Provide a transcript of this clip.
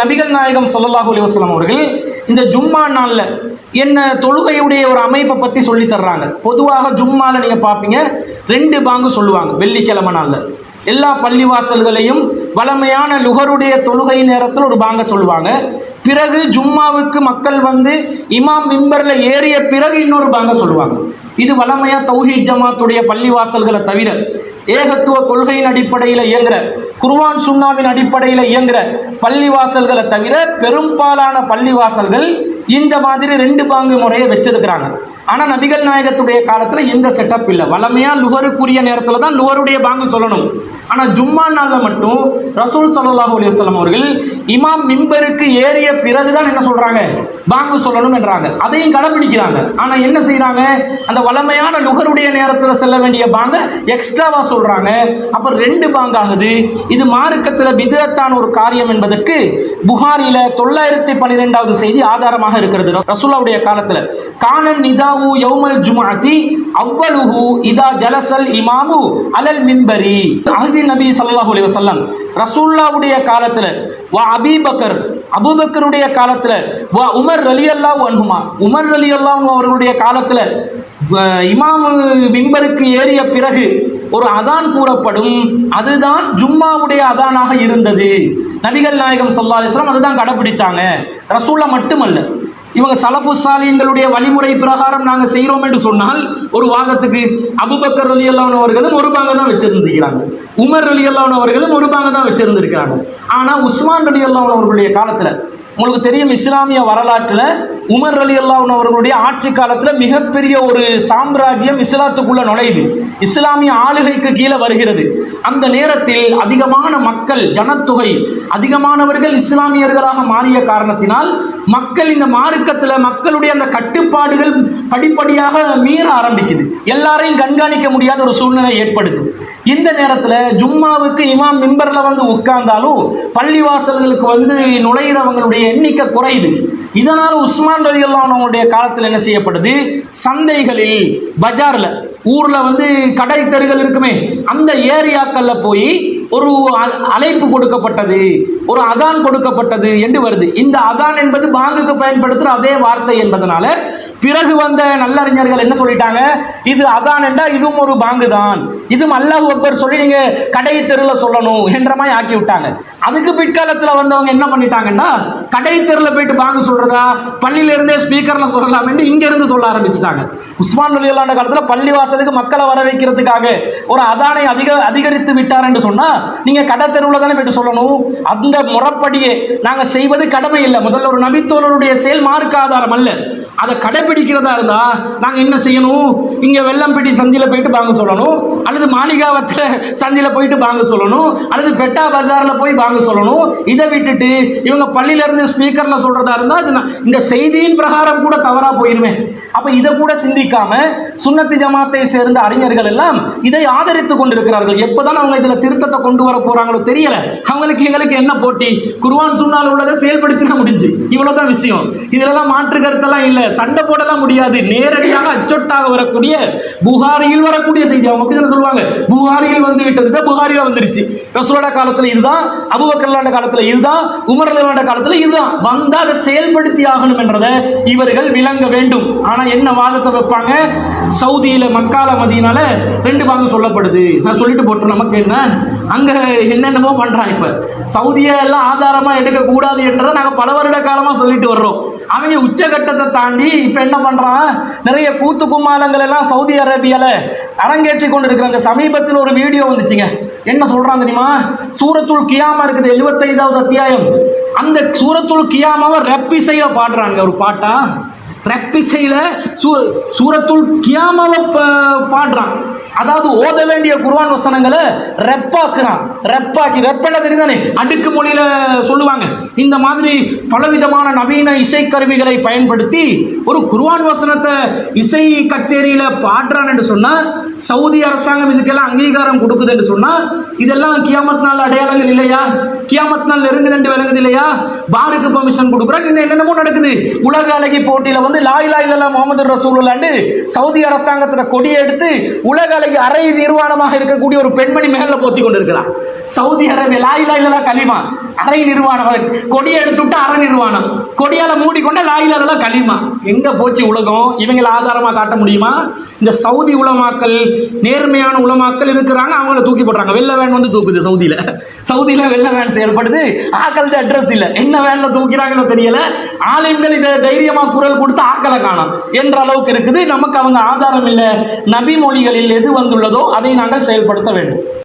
நபிகள் நாயகம் ஸல்லல்லாஹு அலைஹி வஸல்லம் அவர்கள் இந்த ஜும்மா நாளில் என்ன தொழுகையுடைய ஒரு அமைப்பை பற்றி சொல்லி தர்றாங்க. பொதுவாக ஜும்மாவில் நீங்கள் பார்ப்பீங்க 2 பாங்கு சொல்லுவாங்க. வெள்ளிக்கிழமை நாளில் எல்லா பள்ளிவாசல்களையும் வளமையான லுகருடைய தொழுகை நேரத்தில் ஒரு பாங்க சொல்லுவாங்க. பிறகு ஜும்மாவுக்கு மக்கள் வந்து இமாம் மிம்பரில் ஏறிய பிறகு இன்னொரு பாங்க சொல்லுவாங்க. இது வளமையாக தௌஹீத் ஜமாத்துடைய பள்ளிவாசல்களை தவிர ஏகத்துவ கொள்கையின் அடிப்படையில் இயங்குகிற குர்ஆன் சுன்னாவின் அடிப்படையில் இயங்குகிற பள்ளிவாசல்களை தவிர பெரும்பாலான பள்ளிவாசல்கள் இந்த மாதிரி 2 பாங்கு முறையை வச்சிருக்கிறாங்க. ஆனால் நபிகள் நாயகத்துடைய காலத்தில் இந்த செட்டப் இல்லை. வளமையாக லுகருக்குரிய நேரத்தில் தான் லுகருடைய பாங்கு சொல்லணும். ஆனால் ஜும்மா நாளில் மட்டும் ரசூல் ஸல்லல்லாஹு அலைஹி வஸல்லம் அவர்கள் இமாம் மிம்பருக்கு ஏறிய பிறகு தான் என்ன சொல்கிறாங்க, பாங்கு சொல்லணும் என்றாங்க. அதையும் கடைபிடிக்கிறாங்க. ஆனால் என்ன செய்கிறாங்க, அந்த வளமையான லுகருடைய நேரத்தில் செல்ல வேண்டிய பாங்க எக்ஸ்ட்ராவாக சொல்கிறாங்க. அப்போ 2 பாங்கு ஆகுது. இது மார்க்கத்தில் பிதஅத்தான ஒரு காரியம் என்பதற்கு புகாரில 912வது செய்தி ஆதாரமாக இருக்கிறது. ரசூலுல்லாஹ்வுடைய காலத்தில் கானன் நிதாவு யௌமல் ஜும்ஆத்தி அவ்வலுஹு இதா ஜலசல் இமாமு அலல் மிம்பரி. அஹ்தி நபி ஸல்லல்லாஹு அலைஹி வஸல்லம் ரசூலுல்லாஹ்வுடைய காலத்தில் வா அபூபக்கர் அபூபக்கருடைய காலத்தில் வா உமர் ரலியல்லாஹு அன்ஹுமா உமர் ரலியல்லாஹு அவர்களுடைய காலத்தில் இமாம் மிம்பருக்கு ஏறிய பிறகு ஒரு அதான் கூறப்படும். அதுதான் ஜும்மாவுடைய அதானாக இருந்தது. நபிகள் நாயகம் ஸல்லல்லாஹு அலைஹி வஸல்லம் அதுதான் கடைபிடிச்சாங்க. ரசூலுல்லாஹ் மட்டுமல்ல, இவங்க சலஃபு சாலிஹீன்களுடைய வழிமுறை பிரகாரம் நாங்கள் செய்கிறோம் என்று சொன்னால் ஒரு வாதத்துக்கு அபூபக்கர் ரலியல்லாஹு அவர்களும் ஒரு பாங்க தான் வச்சிருந்திருக்கிறாங்க. உமர் ரலியல்லாஹு அவர்களும் ஒரு பாங்க தான் வச்சிருந்திருக்கிறாங்க. ஆனால் உஸ்மான் ரலியல்லாஹு அவர்களுடைய காலத்தில் உங்களுக்கு தெரியும், இஸ்லாமிய வரலாற்றில் உமர் ரலியல்லாஹு அவர்களுடைய ஆட்சி காலத்தில் மிகப்பெரிய ஒரு சாம்ராஜ்யம் இஸ்லாத்துக்குள்ள நுழையுது, இஸ்லாமிய ஆளுகைக்கு கீழே வருகிறது. அந்த நேரத்தில் அதிகமான மக்கள், ஜனத்தொகை அதிகமானவர்கள் இஸ்லாமியர்களாக மாறிய காரணத்தினால் மக்கள் இந்த மார்க்கத்தில் மக்களுடைய அந்த கட்டுப்பாடுகள் படிப்படியாக மீற ஆரம்பிக்குது. எல்லாரையும் கண்காணிக்க முடியாத ஒரு சூழ்நிலை ஏற்படுது. இந்த நேரத்தில் ஜும்மாவுக்கு இமாம் மிம்பரில் வந்து உட்கார்ந்தாலும் பள்ளிவாசல்களுக்கு வந்து நுழைகிறவங்களுடைய எண்ணிக்கை குறையுது. இதனால் உஸ்மான் ரலியல்லாஹு அன்ஹுடைய காலத்தில் என்ன செய்யப்படுது, சந்தைகளில், பஜாரில், ஊரில் வந்து கடை தெருகள் இருக்குமே, அந்த ஏரியாக்களில் போய் ஒரு அழைப்பு கொடுக்கப்பட்டது, ஒரு அதான் கொடுக்கப்பட்டது என்று வருது. இந்த அதான் என்பது பாங்குக்கு பயன்படுத்துகிற அதே வார்த்தை என்பதனால பிறகு வந்த நல்லறிஞர்கள் என்ன சொல்லிட்டாங்க, இது அதான் என்றால் இதுவும் ஒரு பாங்கு தான், இதுவும் அல்லாஹு அக்பர் சொல்லி நீங்கள் கடை தெருவில் சொல்லணும் என்ற மாதிரி ஆக்கி விட்டாங்க. அதுக்கு பிற்காலத்தில் வந்தவங்க என்ன பண்ணிட்டாங்கன்னா, கடை தெருவில் போயிட்டு பாங்கு சொல்கிறதா, பள்ளியிலிருந்தே ஸ்பீக்கரில் சொல்லலாம் என்று இங்கேருந்து சொல்ல ஆரம்பிச்சுட்டாங்க. உஸ்மான் ரலியல்லாஹு காலத்தில் பள்ளிவாசலுக்கு மக்களை வர வைக்கிறதுக்காக ஒரு அதானை அதிகரித்து விட்டார் என்று சொன்னால் நீங்கள் கடை தெருவில் தானே போயிட்டு சொல்லணும். அந்த முறைப்படியே நாங்கள் செய்வது கடமை இல்லை. முதல்ல ஒரு நபித்தோழருடைய செயல் மார்க்க ஆதாரம் அல்ல. அதை கடைபிடிக்கிறதா இருந்தால் நாங்கள் என்ன செய்யணும், இங்கே வெள்ளம்பிடி சந்தியில் போயிட்டு பாங்க சொல்லணும், அல்லது மாளிகாவத்தில் சந்தியில் போயிட்டு பாங்க சொல்லணும், அல்லது பெட்டா பஜாரில் போய் பாங்க சொல்லணும். இதை விட்டுட்டு இவங்க பள்ளியிலேருந்து ஸ்பீக்கரில் சொல்கிறதா இருந்தால் அது இந்த செய்தியின் பிரகாரம் கூட தவறாக போயிருமே. அப்போ இதை கூட சிந்திக்காம சுன்னத்து ஜமாத்தை சேர்ந்த அறிஞர்கள் எல்லாம் இதை ஆதரித்து கொண்டிருக்கிறார்கள். எப்போதான் அவங்க இதில் திருத்தத்தை கொண்டு வர போகிறாங்களோ தெரியல. அவங்களுக்கு எங்களுக்கு என்ன போட்டி, குர்ஆன் சுன்னால உள்ளதை செயல்படுத்தினா முடிஞ்சு, இவ்வளோதான் விஷயம். இதிலெல்லாம் மாற்று கருத்தெல்லாம் இல்லை, சண்டை போடலாம் முடியாது. நேரடியாக அச்சொட்டாக வரக்கூடிய புகாரியில் வரக்கூடிய செய்தி அவங்க அப்படி தானே சொல்லுவாங்க, புகாரியில் வந்து விட்டது, புகாரியில் வந்துருச்சு. ரசூலுல்லாஹ் காலத்தில் இதுதான், அபூபக்கர் காலத்தில் இதுதான், உமர் ரலியல்லாஹு காலத்தில் இதுதான். வந்தால் அதை செயல்படுத்தி ஆகணும் என்றதை இவர்கள் விளங்க வேண்டும். ஆனால் என்ன வாதத்தை வைப்பாங்க, சவுதியில் மக்கால மதீனால 2 பாங்கு சொல்லப்படுது. நான் சொல்லிட்டு போட்டோம், நமக்கு என்ன, அங்கே என்னென்னமோ பண்ணுறான். இப்போ சவுதியை எல்லாம் ஆதாரமாக எடுக்கக்கூடாது என்றதை நாங்கள் பல வருட காலமாக சொல்லிட்டு வர்றோம். அவங்க உச்சகட்டத்தை தாண்டி இப்போ என்ன பண்ணுறான், நிறைய கூத்து கும்மாலங்கள் எல்லாம் சவுதி அரேபியாவில் அரங்கேற்றி கொண்டு இருக்கிறாங்க. சமீபத்தில் ஒரு வீடியோ வந்துச்சுங்க. என்ன சொல்கிறாங்க தெரியுமா, சூரத்துல் கியாமா இருக்குது 75வது அத்தியாயம், அந்த சூரத்துல் கியாமாவை ரெப்பிசையில் பாடுறாங்க. ஒரு பாட்டா ரெப்பிசையில் சூரத்துல் கியாமாவை பாடுறான். அதாவது ஓத வேண்டிய குர்ஆன் வசனங்களை ரெப்பாக்குறான். ரெப்பெல்லாம் தெரியுதானே, அடுக்கு மொழியில் சொல்லுவாங்க. இந்த மாதிரி பலவிதமான நவீன இசைக்கருவிகளை பயன்படுத்தி ஒரு குர்ஆன் வசனத்தை இசை கச்சேரியில் பாடுறான் என்று சொன்னால், சவுதி அரசாங்கம் இதுக்கெல்லாம் அங்கீகாரம் கொடுக்குது என்று சொன்னால், இதெல்லாம் கியாமத் நாள் அடையாளங்கள் இல்லையா? கியாமத் நாள் நெருங்குது என்று விளங்குது இல்லையா? பாருக்கு பெர்மிஷன் கொடுக்குறாங்க. இன்னும் என்னென்னமோ நடக்குது. உலக அழகி போட்டியில் வந்து லா இலாஹ இல்லல்லாஹ் முஹம்மது ரசூலுல்லாஹ்னு சவுதி அரசாங்கத்தில் கொடியை எடுத்து உலக அழகி அரை நிர்வாணமாக இருக்கக்கூடிய ஒரு பெண்மணி மேல போத்தி கொண்டிருக்கிறார். சவுதி அரேபியா லா இலாஹ இல்லல்லாஹ் கலிமா அரை நிர்வாணம், கொடியை எடுத்துவிட்டு அரை நிர்வாணம், கொடியால மூடிக்கொண்ட லாயிலால களிமா. எங்க போச்சு உலகம்? இவங்களை ஆதாரமா காட்ட முடியுமா? இந்த சவுதி உலமாக்கள், நேர்மையான உலமாக்கள் இருக்கிறாங்க, அவங்கள தூக்கி போடுறாங்க. வெள்ள வேன் வந்து தூக்குது சவுதியில வெள்ள வேன் செயல்படுது. ஆக்கள் அட்ரஸ் இல்லை, என்ன வேன்ல தூக்கிறாங்களோ தெரியல. ஆலிம்கள் இதை தைரியமா குரல் கொடுத்து ஆக்களை காணோம் என்ற அளவுக்கு இருக்குது. நமக்கு அவங்க ஆதாரம் இல்லை. நபி மொழிகளில் எது வந்துள்ளதோ அதை நாங்கள் செயல்படுத்த வேண்டும்.